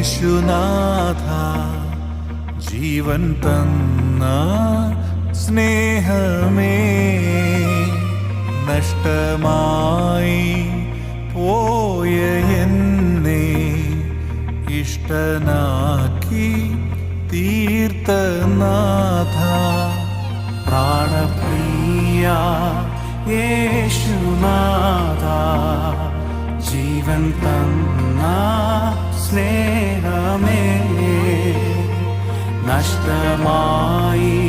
യേശുനാഥ ജീവൻ തന്ന സ്നേഹമേ നഷ്ടമായി പോയ എന്നെ ഇഷ്ടനാക്കി തീർത്ത നാഥ പ്രാണപ്രിയ യേശുനാഥ ജീവൻ തന്ന സ്നേഹമേ നഷ്ടമായി